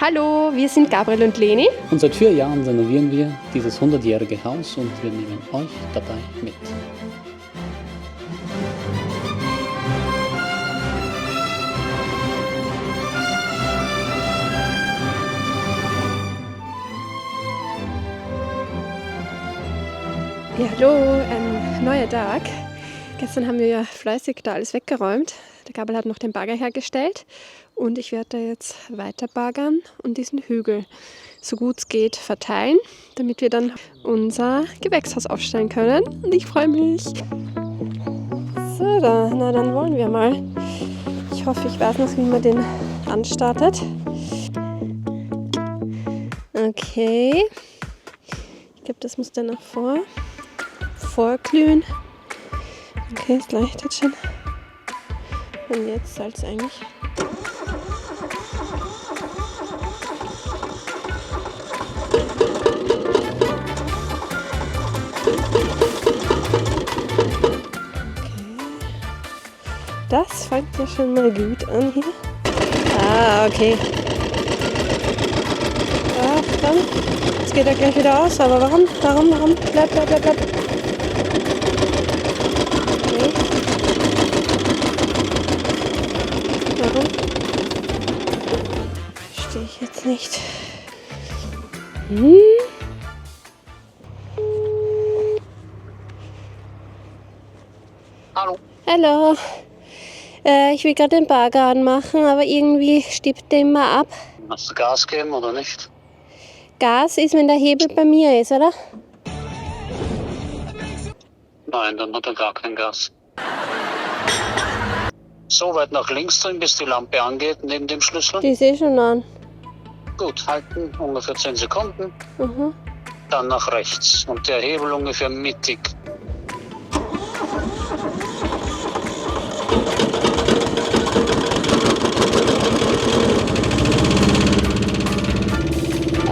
Hallo, wir sind Gabriel und Leni. Und seit 4 Jahren renovieren wir dieses 100-jährige Haus und wir nehmen euch dabei mit. Ja, hallo, ein neuer Tag. Gestern haben wir ja fleißig da alles weggeräumt. Der Gabriel hat noch den Bagger hergestellt und ich werde da jetzt weiter baggern und diesen Hügel so gut es geht verteilen, damit wir dann unser Gewächshaus aufstellen können. Und ich freue mich. So, na dann wollen wir mal. Ich hoffe, ich weiß noch, wie man den anstartet. Okay. Ich glaube, das muss dann noch vorglühen. Okay, es leuchtet schon. Und jetzt soll es eigentlich. Okay. Das fängt ja schon mal gut an hier. Ah, okay. Ach, dann. Jetzt geht er gleich wieder aus, aber warum? Bleib. Okay. Warum? Verstehe ich jetzt nicht. Hallo. Hallo. Ich will gerade den Bagger anmachen, aber irgendwie stiebt der immer ab. Hast du Gas geben oder nicht? Gas ist, wenn der Hebel bei mir ist, oder? Nein, dann hat er gar kein Gas. So weit nach links drehen, bis die Lampe angeht, neben dem Schlüssel. Die ist eh schon an. Gut, halten, ungefähr 10 Sekunden. Mhm. Dann nach rechts und der Hebel ungefähr mittig.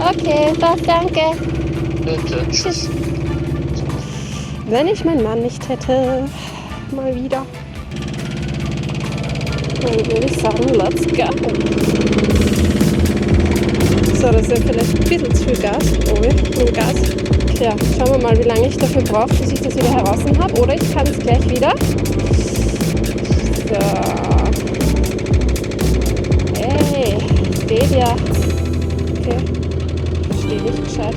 Okay, passt, danke. Bitte. Tschüss. Wenn ich meinen Mann nicht hätte, mal wieder, dann würde ich sagen, let's go. So, das ist ja vielleicht ein bisschen zu viel Gas. Oh ja, nur Gas. Ja, schauen wir mal, wie lange ich dafür brauche, bis ich das wieder heraus habe. Oder ich kann es gleich wieder. So. Hey, steht ja. Okay. Stehe nicht gescheit.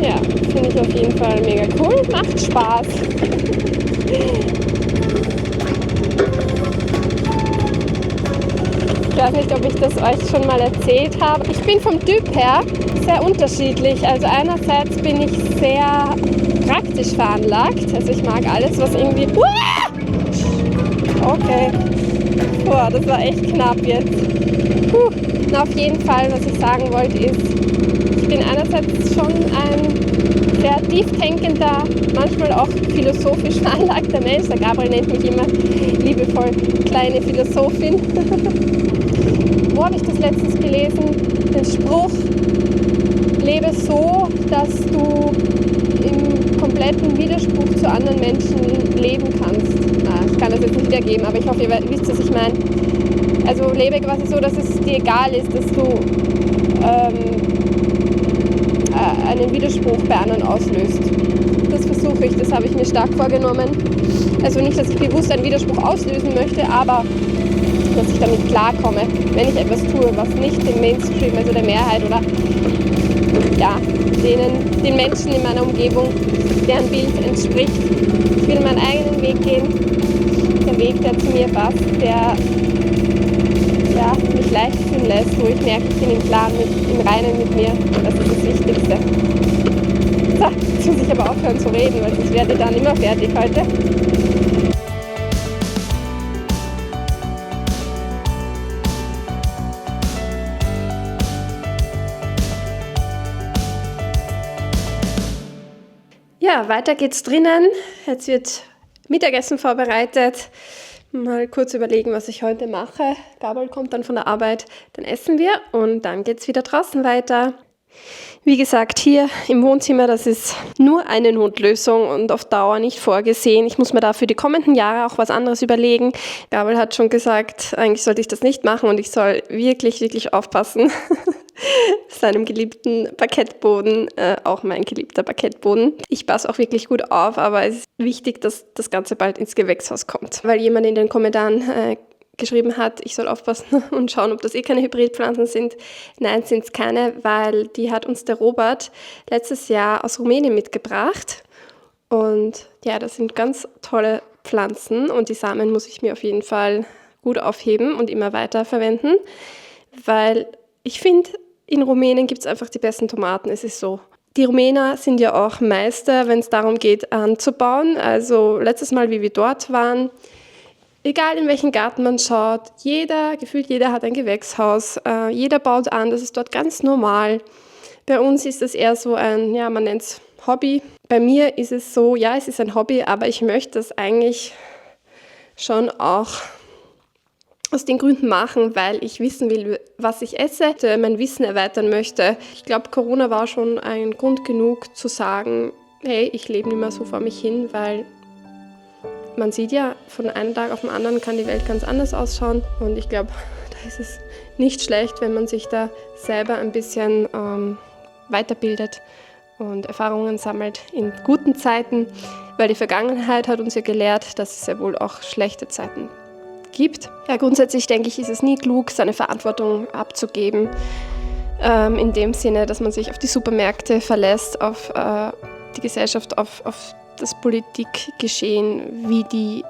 Ja, finde ich auf jeden Fall mega cool. Macht Spaß. Ich weiß nicht, ob ich das euch schon mal erzählt habe. Ich bin vom Typ her sehr unterschiedlich. Also einerseits bin ich sehr praktisch veranlagt. Also ich mag alles, was irgendwie... Okay. Boah, das war echt knapp jetzt. Na, auf jeden Fall, was ich sagen wollte, ist, ich bin einerseits schon ein sehr tiefdenkender, manchmal auch philosophisch veranlagter Mensch. Der Gabriel nennt mich immer liebevoll kleine Philosophin. Wo habe ich das letztens gelesen? Den Spruch, lebe so, dass du im kompletten Widerspruch zu anderen Menschen leben kannst. Ich kann das jetzt nicht wiedergeben, aber ich hoffe, ihr wisst, was ich meine. Also lebe quasi so, dass es dir egal ist, dass du einen Widerspruch bei anderen auslöst. Das versuche ich, das habe ich mir stark vorgenommen. Also nicht, dass ich bewusst einen Widerspruch auslösen möchte, aber dass ich damit klarkomme, wenn ich etwas tue, was nicht dem Mainstream, also der Mehrheit oder ja, den Menschen in meiner Umgebung, deren Bild entspricht. Ich will meinen eigenen Weg gehen, der Weg, der zu mir passt, der ja, mich leicht fühlen lässt, wo ich merke, ich bin im Klaren, im Reinen mit mir. Und das ist das Wichtigste. So, jetzt muss ich aber aufhören zu reden, weil sonst werde ich dann immer fertig heute. Ja, weiter geht's drinnen. Jetzt wird Mittagessen vorbereitet. Mal kurz überlegen, was ich heute mache. Gabriel kommt dann von der Arbeit, dann essen wir und dann geht es wieder draußen weiter. Wie gesagt, hier im Wohnzimmer, das ist nur eine Notlösung und auf Dauer nicht vorgesehen. Ich muss mir da für die kommenden Jahre auch was anderes überlegen. Gabriel hat schon gesagt, eigentlich sollte ich das nicht machen und ich soll wirklich, wirklich aufpassen. Seinem geliebten Parkettboden, auch mein geliebter Parkettboden. Ich passe auch wirklich gut auf, aber es ist wichtig, dass das Ganze bald ins Gewächshaus kommt. Weil jemand in den Kommentaren geschrieben hat, ich soll aufpassen und schauen, ob das keine Hybridpflanzen sind. Nein, sind es keine, weil die hat uns der Robert letztes Jahr aus Rumänien mitgebracht. Und ja, das sind ganz tolle Pflanzen und die Samen muss ich mir auf jeden Fall gut aufheben und immer weiter verwenden, weil ich finde, in Rumänien gibt es einfach die besten Tomaten, es ist so. Die Rumäner sind ja auch Meister, wenn es darum geht, anzubauen. Also letztes Mal, wie wir dort waren, egal in welchen Garten man schaut, gefühlt jeder hat ein Gewächshaus, jeder baut an, das ist dort ganz normal. Bei uns ist das eher so ein, ja, man nennt es Hobby. Bei mir ist es so, ja, es ist ein Hobby, aber ich möchte das eigentlich schon auch aus den Gründen machen, weil ich wissen will, was ich esse, mein Wissen erweitern möchte. Ich glaube, Corona war schon ein Grund genug zu sagen, hey, ich lebe nicht mehr so vor mich hin, weil man sieht ja, von einem Tag auf den anderen kann die Welt ganz anders ausschauen und ich glaube, da ist es nicht schlecht, wenn man sich da selber ein bisschen weiterbildet und Erfahrungen sammelt in guten Zeiten, weil die Vergangenheit hat uns ja gelehrt, dass es ja wohl auch schlechte Zeiten gibt. Ja, grundsätzlich denke ich, ist es nie klug, seine Verantwortung abzugeben, in dem Sinne, dass man sich auf die Supermärkte verlässt, auf die Gesellschaft, auf das Politikgeschehen, wie die,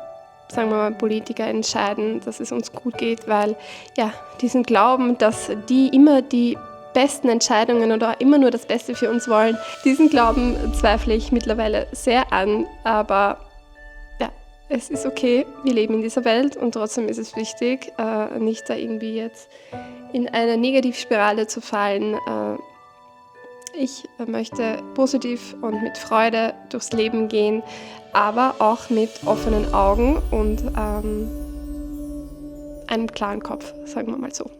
sagen wir mal, Politiker entscheiden, dass es uns gut geht, weil ja, diesen Glauben, dass die immer die besten Entscheidungen oder immer nur das Beste für uns wollen, diesen Glauben zweifle ich mittlerweile sehr an, aber ja, es ist okay, wir leben in dieser Welt und trotzdem ist es wichtig, nicht da irgendwie jetzt in eine Negativspirale zu fallen. Ich möchte positiv und mit Freude durchs Leben gehen, aber auch mit offenen Augen und einem klaren Kopf, sagen wir mal so.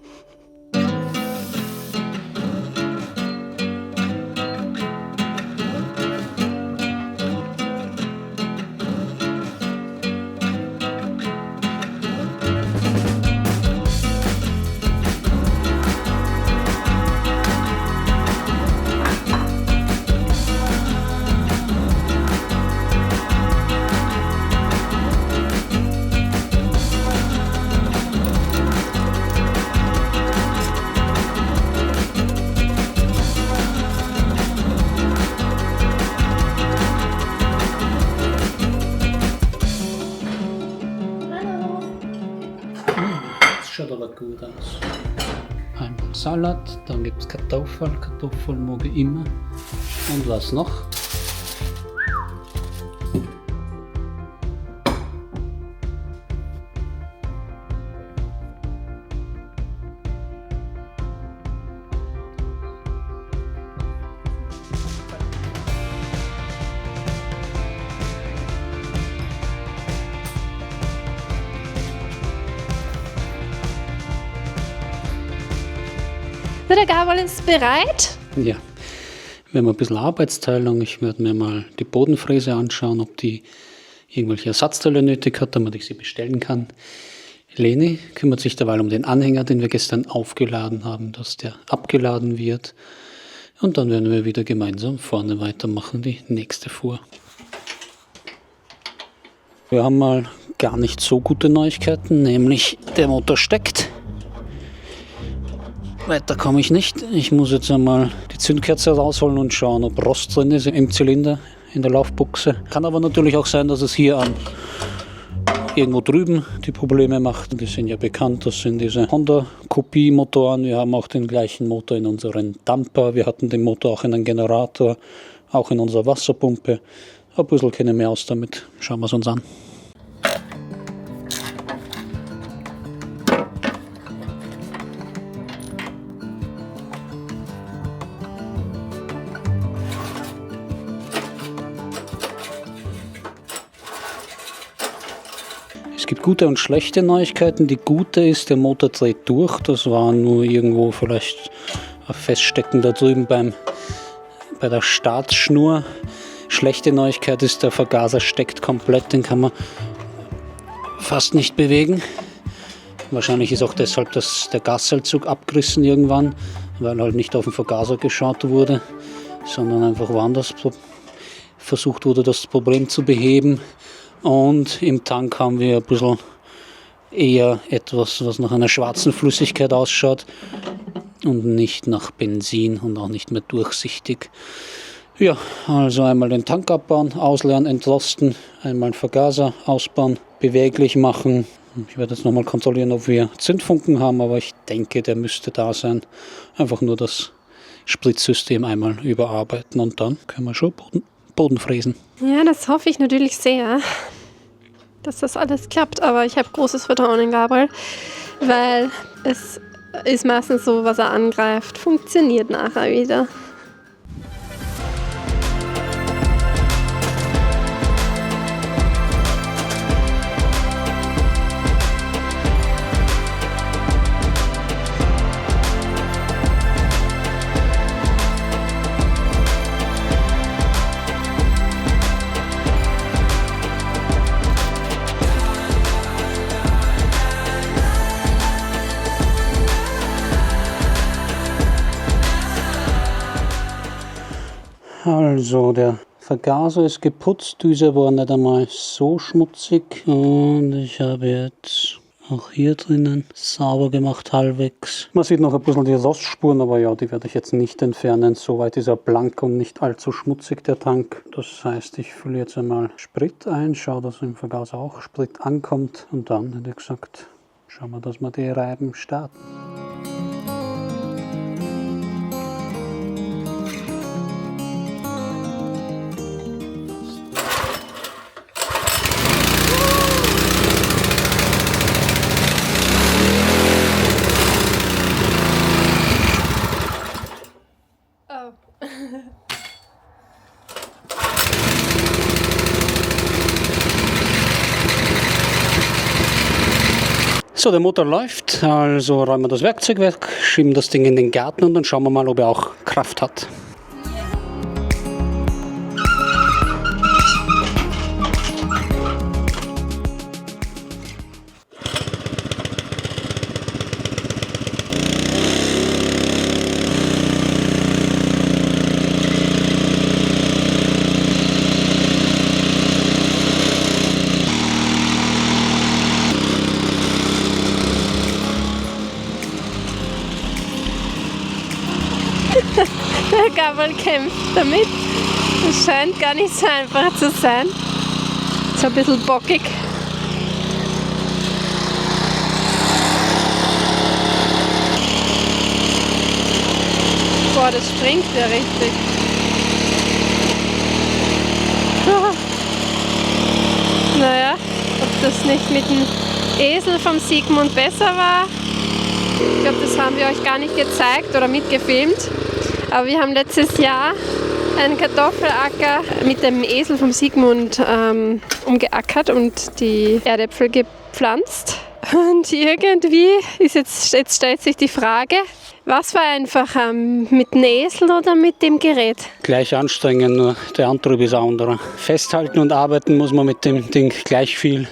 Schaut aber gut aus. Einmal Salat, dann gibt es Kartoffeln. Kartoffeln mag ich immer. Und was noch? So, der Gabriel ist bereit. Ja, wir haben ein bisschen Arbeitsteilung. Ich werde mir mal die Bodenfräse anschauen, ob die irgendwelche Ersatzteile nötig hat, damit ich sie bestellen kann. Leni kümmert sich derweil um den Anhänger, den wir gestern aufgeladen haben, dass der abgeladen wird. Und dann werden wir wieder gemeinsam vorne weitermachen, die nächste Fuhr. Wir haben mal gar nicht so gute Neuigkeiten, nämlich der Motor steckt. Weiter komme ich nicht. Ich muss jetzt einmal die Zündkerze rausholen und schauen, ob Rost drin ist im Zylinder, in der Laufbuchse. Kann aber natürlich auch sein, dass es hier an irgendwo drüben die Probleme macht. Die sind ja bekannt, das sind diese Honda-Kopie-Motoren. Wir haben auch den gleichen Motor in unseren Dumper. Wir hatten den Motor auch in einem Generator, auch in unserer Wasserpumpe. Ein bisschen kennen wir aus damit. Schauen wir es uns an. Es gibt gute und schlechte Neuigkeiten. Die gute ist, der Motor dreht durch. Das war nur irgendwo vielleicht ein Feststecken da drüben bei der Startschnur. Schlechte Neuigkeit ist, der Vergaser steckt komplett. Den kann man fast nicht bewegen. Wahrscheinlich ist auch deshalb der Gasseilzug abgerissen irgendwann, weil halt nicht auf den Vergaser geschaut wurde, sondern einfach woanders versucht wurde, das Problem zu beheben. Und im Tank haben wir ein bisschen eher etwas, was nach einer schwarzen Flüssigkeit ausschaut und nicht nach Benzin und auch nicht mehr durchsichtig. Ja, also einmal den Tank abbauen, ausleeren, entrosten, einmal den Vergaser ausbauen, beweglich machen. Ich werde jetzt nochmal kontrollieren, ob wir Zündfunken haben, aber ich denke, der müsste da sein. Einfach nur das Spritzsystem einmal überarbeiten und dann können wir schon Boden fräsen. Ja, das hoffe ich natürlich sehr, dass das alles klappt. Aber ich habe großes Vertrauen in Gabriel, weil es ist meistens so, was er angreift, funktioniert nachher wieder. Also, der Vergaser ist geputzt, Düse war nicht einmal so schmutzig und ich habe jetzt auch hier drinnen sauber gemacht halbwegs. Man sieht noch ein bisschen die Rostspuren, aber ja, die werde ich jetzt nicht entfernen. Soweit ist er blank und nicht allzu schmutzig, der Tank. Das heißt, ich fülle jetzt einmal Sprit ein, schaue, dass im Vergaser auch Sprit ankommt und dann, hätte ich gesagt, schauen wir, dass wir die Reiben starten. So, der Motor läuft, also räumen wir das Werkzeug weg, schieben das Ding in den Garten und dann schauen wir mal, ob er auch Kraft hat. Der Gabriel kämpft damit. Es scheint gar nicht so einfach zu sein. So ein bisschen bockig. Boah, das springt ja richtig. Naja, ob das nicht mit dem Esel vom Sigmund besser war. Ich glaube, das haben wir euch gar nicht gezeigt oder mitgefilmt. Aber wir haben letztes Jahr einen Kartoffelacker mit dem Esel vom Sigmund umgeackert und die Erdäpfel gepflanzt. Und irgendwie jetzt stellt sich die Frage, was war einfacher, mit dem Esel oder mit dem Gerät? Gleich anstrengend, nur der Antrieb ist ein anderer. Festhalten und arbeiten muss man mit dem Ding gleich viel.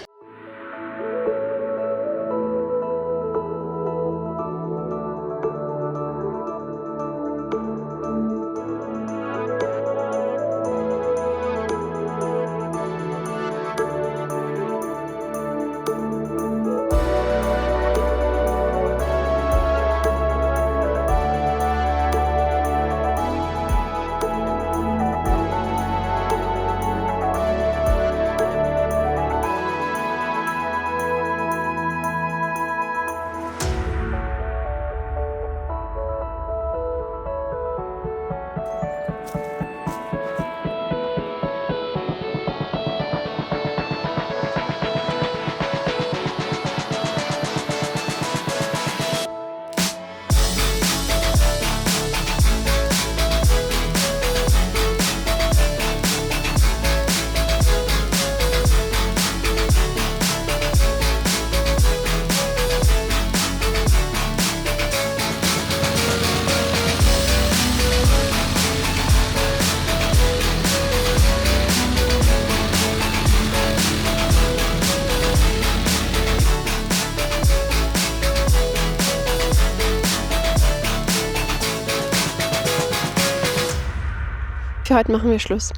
Für heute machen wir Schluss.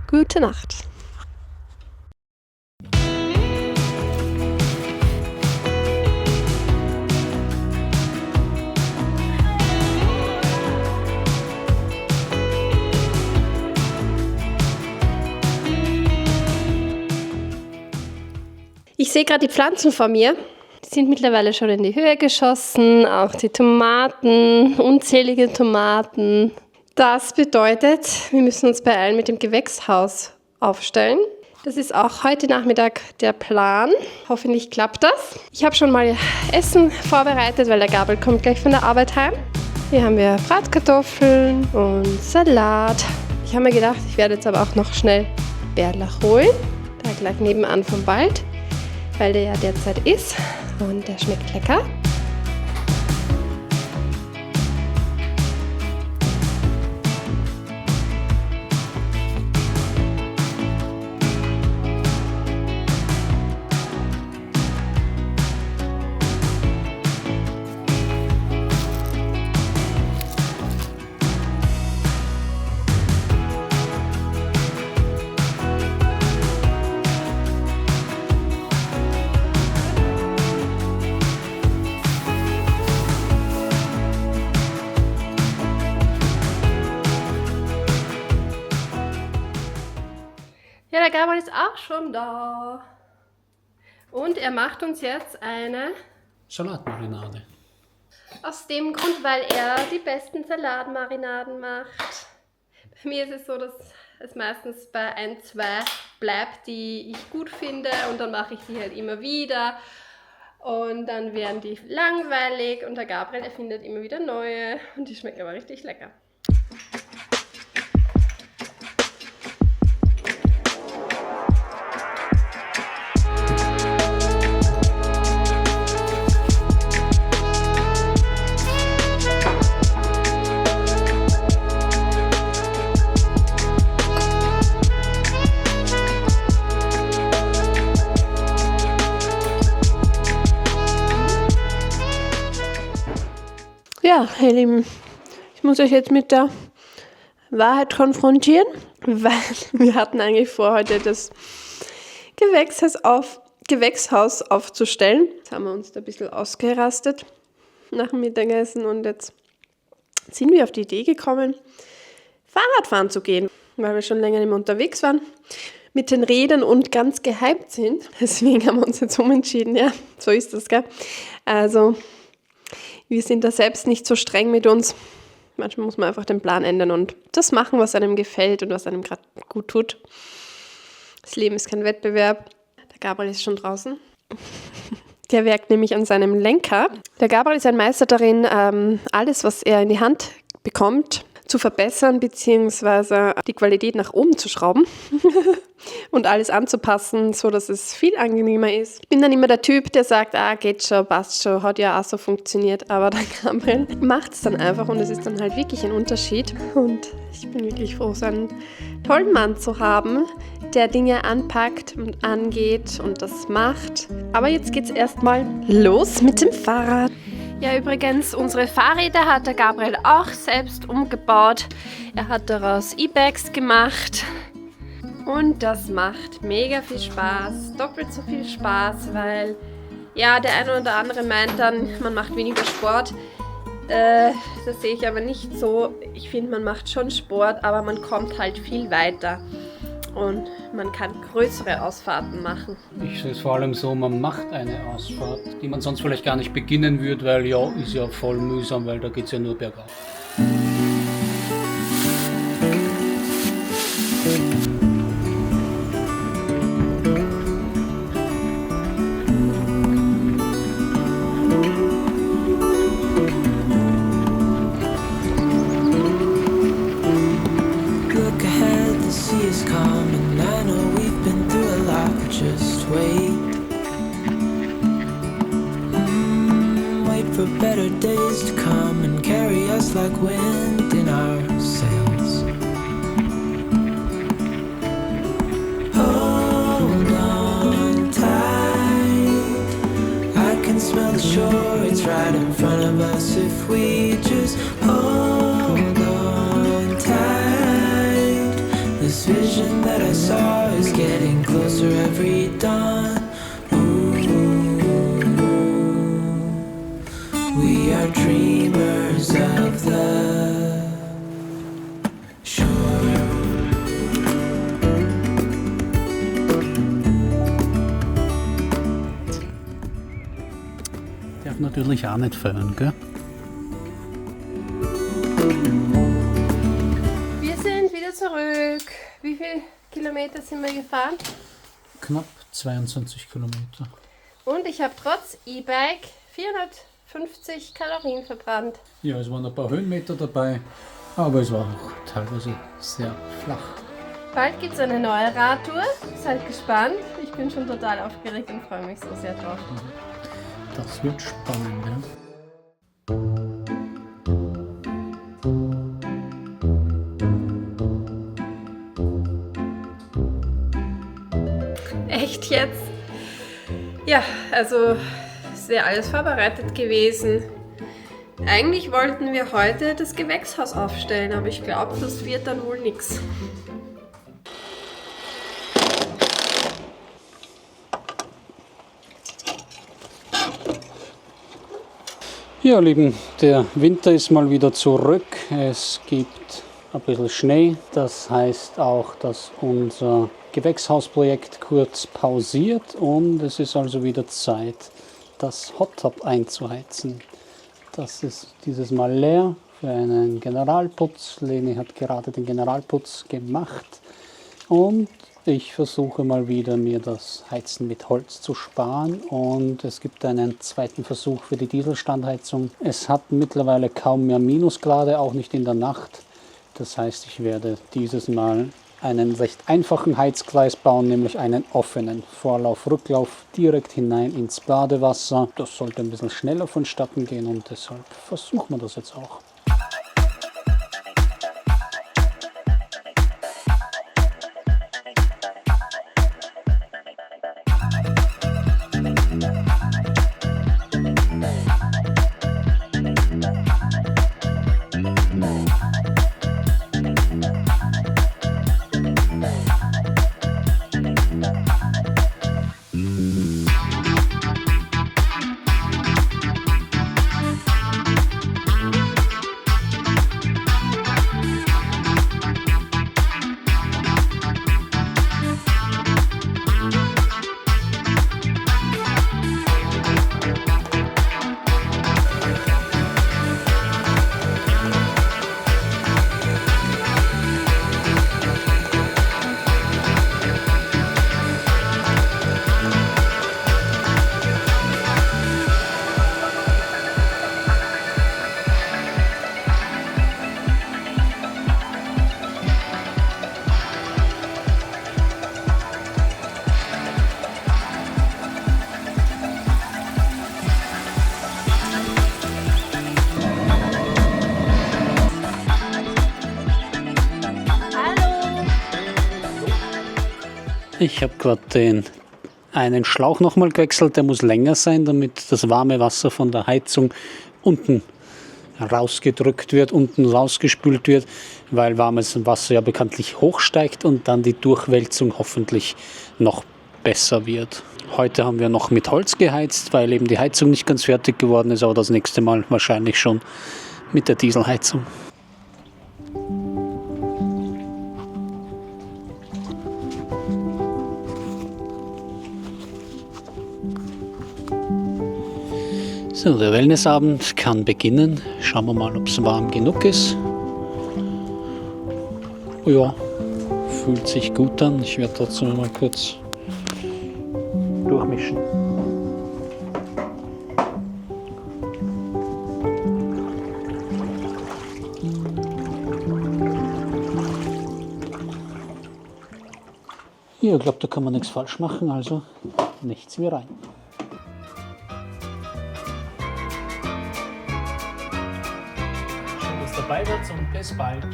Gute Nacht. Ich sehe gerade die Pflanzen vor mir. Die sind mittlerweile schon in die Höhe geschossen. Auch die Tomaten, unzählige Tomaten. Das bedeutet, wir müssen uns beeilen mit dem Gewächshaus aufstellen. Das ist auch heute Nachmittag der Plan. Hoffentlich klappt das. Ich habe schon mal Essen vorbereitet, weil der Gabriel kommt gleich von der Arbeit heim. Hier haben wir Bratkartoffeln und Salat. Ich habe mir gedacht, ich werde jetzt aber auch noch schnell Bärlauch holen. Da gleich nebenan vom Wald, weil der ja derzeit ist und der schmeckt lecker. Ja, der Gabriel ist auch schon da. Und er macht uns jetzt eine Salatmarinade. Aus dem Grund, weil er die besten Salatmarinaden macht. Bei mir ist es so, dass es meistens bei 1, 2 bleibt, die ich gut finde. Und dann mache ich die halt immer wieder. Und dann werden die langweilig. Und der Gabriel erfindet immer wieder neue. Und die schmecken aber richtig lecker. Ja, ihr Lieben, ich muss euch jetzt mit der Wahrheit konfrontieren, weil wir hatten eigentlich vor, heute das Gewächshaus aufzustellen. Jetzt haben wir uns da ein bisschen ausgerastet nach dem Mittagessen und jetzt sind wir auf die Idee gekommen, Fahrradfahren zu gehen, weil wir schon länger nicht mehr unterwegs waren mit den Rädern und ganz gehypt sind. Deswegen haben wir uns jetzt umentschieden, ja, so ist das, gell? Also wir sind da selbst nicht so streng mit uns. Manchmal muss man einfach den Plan ändern und das machen, was einem gefällt und was einem gerade gut tut. Das Leben ist kein Wettbewerb. Der Gabriel ist schon draußen. Der werkt nämlich an seinem Lenker. Der Gabriel ist ein Meister darin, alles, was er in die Hand bekommt, zu verbessern bzw. die Qualität nach oben zu schrauben und alles anzupassen, so dass es viel angenehmer ist. Ich bin dann immer der Typ, der sagt, geht schon, passt schon, hat ja auch so funktioniert, aber der Gabriel macht es dann einfach und es ist dann halt wirklich ein Unterschied und ich bin wirklich froh, so einen tollen Mann zu haben, der Dinge anpackt und angeht und das macht. Aber jetzt geht's erstmal los mit dem Fahrrad. Ja, übrigens, unsere Fahrräder hat der Gabriel auch selbst umgebaut. Er hat daraus E-Bags gemacht und das macht mega viel Spaß. Doppelt so viel Spaß, weil ja, der eine oder andere meint dann, man macht weniger Sport. Das sehe ich aber nicht so. Ich finde, man macht schon Sport, aber man kommt halt viel weiter. Und man kann größere Ausfahrten machen. Ich sehe es vor allem so, man macht eine Ausfahrt, die man sonst vielleicht gar nicht beginnen würde, weil ja, ist ja voll mühsam, weil da geht es ja nur bergauf. Better days to come and carry us like wind in our sails. Hold on tight, I can smell the shore, it's right in front of us if we just hold on tight. vision that I saw is getting closer every dawn. We are dreamers of the shore. Darf natürlich auch nicht fehlen, gell? Wir sind wieder zurück. Wie viele Kilometer sind wir gefahren? Knapp 22 Kilometer. Und ich habe trotz E-Bike 450 Kalorien verbrannt. Ja, es waren ein paar Höhenmeter dabei, aber es war auch teilweise sehr flach. Bald gibt es eine neue Radtour. Seid gespannt. Ich bin schon total aufgeregt und freue mich so sehr drauf. Das wird spannend, ja. Echt jetzt? Ja, also ist ja alles vorbereitet gewesen. Eigentlich wollten wir heute das Gewächshaus aufstellen, aber ich glaube, das wird dann wohl nichts. Ja, Lieben, der Winter ist mal wieder zurück. Es gibt ein bisschen Schnee. Das heißt auch, dass unser Gewächshausprojekt kurz pausiert und es ist also wieder Zeit, das Hot Tub einzuheizen. Das ist dieses Mal leer für einen Generalputz. Leni hat gerade den Generalputz gemacht und ich versuche mal wieder, mir das Heizen mit Holz zu sparen und es gibt einen zweiten Versuch für die Dieselstandheizung. Es hat mittlerweile kaum mehr Minusgrade, auch nicht in der Nacht. Das heißt, ich werde dieses Mal einen recht einfachen Heizkreis bauen, nämlich einen offenen Vorlauf-Rücklauf direkt hinein ins Badewasser. Das sollte ein bisschen schneller vonstatten gehen und deshalb versuchen wir das jetzt auch. Ich habe gerade einen Schlauch nochmal gewechselt, der muss länger sein, damit das warme Wasser von der Heizung unten rausgedrückt wird, unten rausgespült wird, weil warmes Wasser ja bekanntlich hochsteigt und dann die Durchwälzung hoffentlich noch besser wird. Heute haben wir noch mit Holz geheizt, weil eben die Heizung nicht ganz fertig geworden ist, aber das nächste Mal wahrscheinlich schon mit der Dieselheizung. So, der Wellnessabend kann beginnen. Schauen wir mal, ob es warm genug ist. Ja, fühlt sich gut an. Ich werde trotzdem mal kurz durchmischen. Ja, ich glaube, da kann man nichts falsch machen, also nichts wie rein. Schön, dass du dabei warst und bis bald.